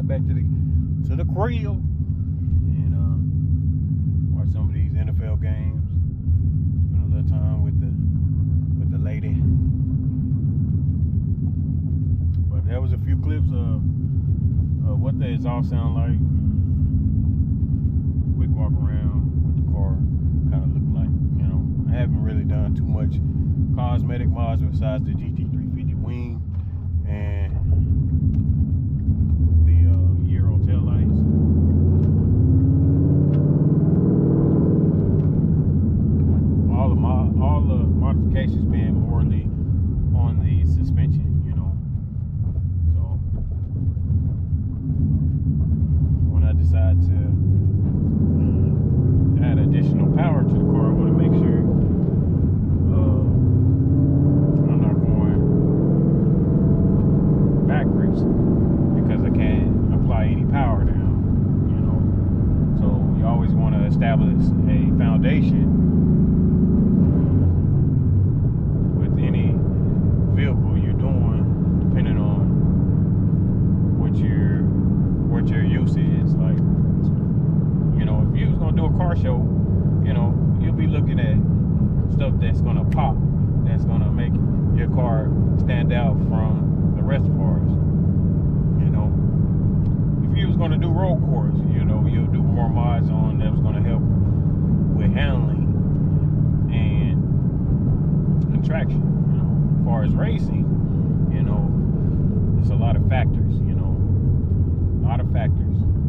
got back to the crib and watch some of these NFL games. Spend a little time with the lady. But there was a few clips of what the exhaust sound like. Quick walk around with the car, kind of look like. I haven't really done too much cosmetic mods besides the GT350 wing and the Euro tail lights. All the modifications being morely on the suspension, So when I decide to add additional power to the car, I want to make sure I'm not going backwards because I can't apply any power down, So you always want to establish a foundation with any vehicle you're doing, depending on what your use is. Like, if you was gonna do a car show, you'll be looking at stuff that's gonna pop, that's gonna make your car stand out from the rest of ours. If you was gonna do road course, you'll do more mods on that was gonna help with handling and traction. As far as racing, there's a lot of factors,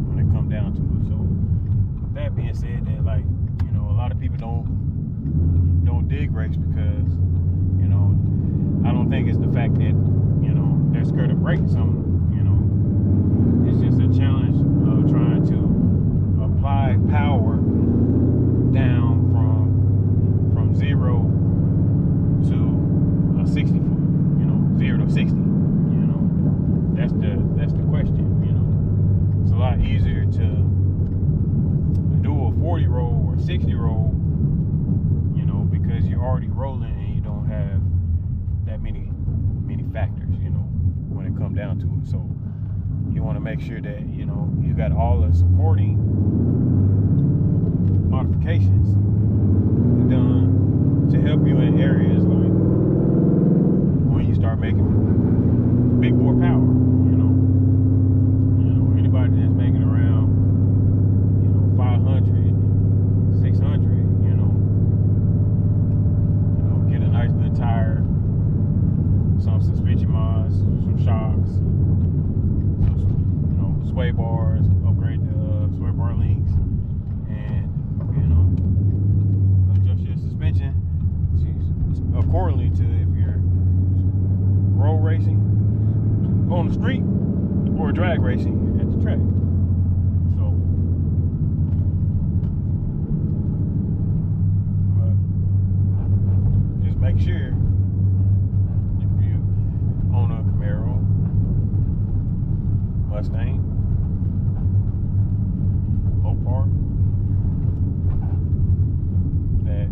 when it comes down to it. So with that being said, that a lot of people don't dig race because, I don't think it's the fact that, they're scared of breaking something, it's just a challenge of trying to apply power down from 0 to a 60 foot, 0 to 60, that's the question, It's a lot easier to do a 40 roll or 60 roll, because you're already rolling and you don't have that many factors, when it comes down to it. So you want to make sure that, you got all the supporting modifications done to help you in areas like when you start making big bore power, anybody that's making around 500, 600, get a nice good tire, some suspension mods, some shocks, some sway bars, upgrade the sway bar links, and adjust your suspension accordingly to if you're road racing on the street or drag racing at the track. So, just make sure if you own a Camaro, Mustang, Mopar, that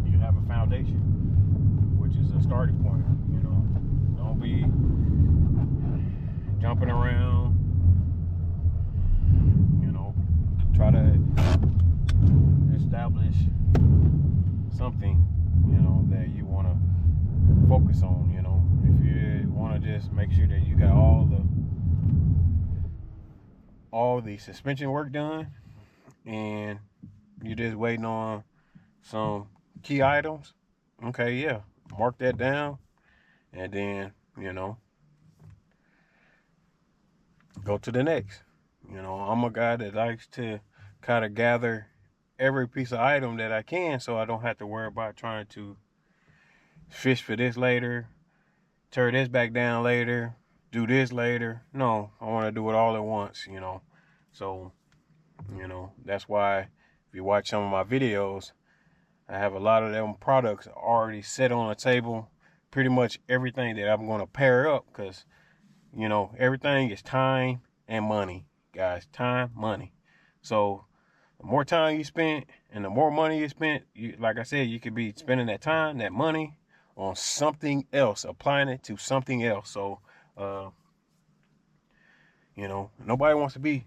you have a foundation, which is a starting point. Don't be jumping around, try to establish something, that you want to focus on, if you want to just make sure that you got all the suspension work done and you're just waiting on some key items. Okay, yeah, mark that down and then, go to the next. I'm a guy that likes to kind of gather every piece of item that I can so I don't have to worry about trying to fish for this later, tear this back down later, do this later. No, I want to do it all at once, So, that's why if you watch some of my videos, I have a lot of them products already set on the table. Pretty much everything that I'm going to pair up because, everything is time and money, guys. Time, money. So the more time you spend and the more money you spend, like I said, you could be spending that time, that money on something else, applying it to something else. So You know, nobody wants to be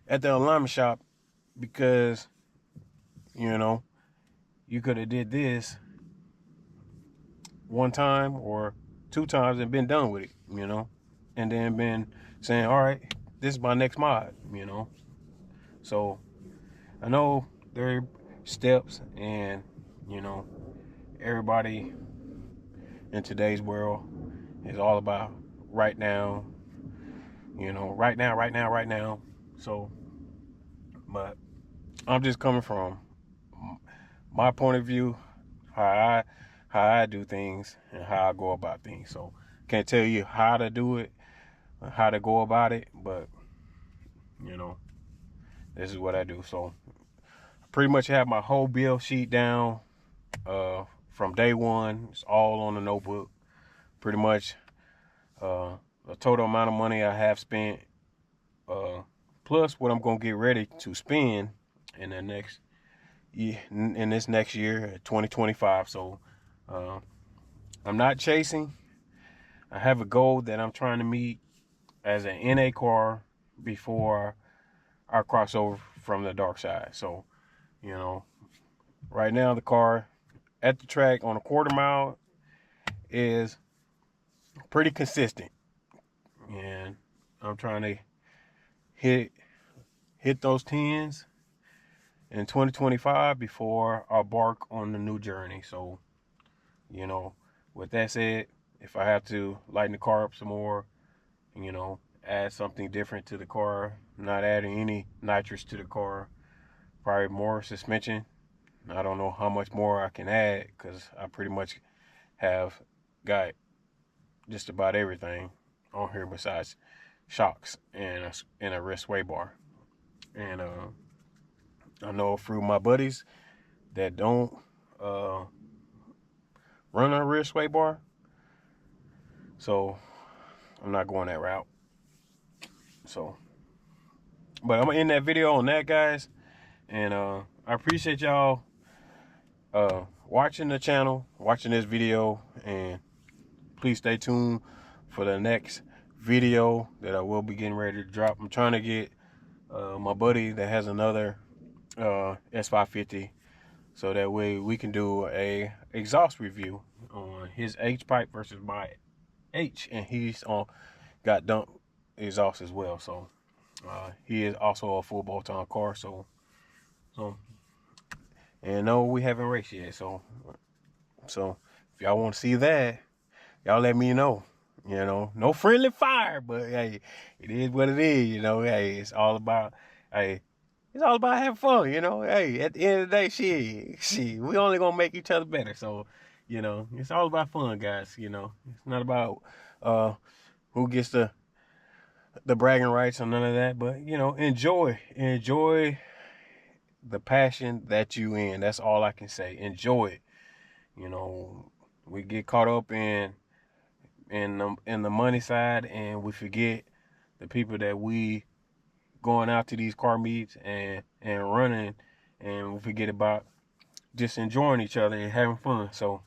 at the alignment shop because, you know, you could have did this one time or two times and been done with it, you know, and then been saying, all right, this is my next mod, you know. So I know there are steps, and, you know, everybody in today's world is all about right now, you know, right now, right now, right now. So, but I'm just coming from my point of view, how I do things and how I go about things. So can't tell you how to do it, how to go about it, but, you know, this is what I do. So I pretty much have my whole bill sheet down from day one. It's all on the notebook. Pretty much the total amount of money I have spent, plus what I'm gonna get ready to spend in the next year, in this next year, 2025. So I'm not chasing. I have a goal that I'm trying to meet as an NA car before I cross over from the dark side. So, you know, right now the car at the track on a quarter mile is pretty consistent, and I'm trying to hit those 10s in 2025 before I embark on the new journey. So, you know, with that said, if I have to lighten the car up some more, you know, add something different to the car, not adding any nitrous to the car, probably more suspension. I don't know how much more I can add because I pretty much have got just about everything on here besides shocks and a wrist sway bar. And I know a few of my buddies that don't run a wrist sway bar, so I'm not going that route. So, but I'm gonna end that video on that, guys. And I appreciate y'all watching the channel, watching this video, and please stay tuned for the next video that I will be getting ready to drop. I'm trying to get my buddy that has another S550, so that way we can do a exhaust review on his H pipe versus my H, and he's got dump exhaust as well. So he is also a full bolt-on car. So and no, we haven't raced yet. So if y'all want to see that, y'all let me know. You know, no friendly fire, but hey, it is what it is. You know, hey, it's all about having fun. You know, hey, at the end of the day, shit, we only gonna make each other better. So, you know, it's all about fun, guys. You know, it's not about who gets the bragging rights or none of that. But, you know, enjoy the passion that you in. That's all I can say. Enjoy it. You know, we get caught up in the money side, and we forget the people that we going out to these car meets and running, and we forget about just enjoying each other and having fun. So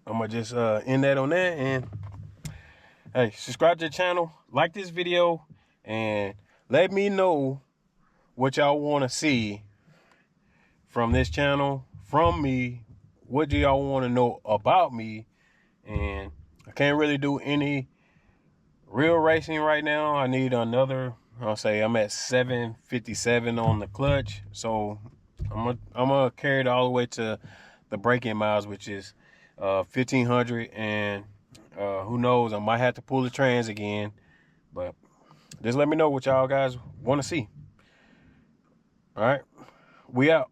I'm gonna just end that on that. And hey, subscribe to the channel, like this video, and let me know what y'all want to see from this channel, from me. What do y'all want to know about me? And I can't really do any real racing right now. I need another. I'll say I'm at 757 on the clutch, so I'm gonna carry it all the way to the break-in miles, which is 1,500. And who knows, I might have to pull the trans again. But just let me know what y'all guys want to see. All right, we out.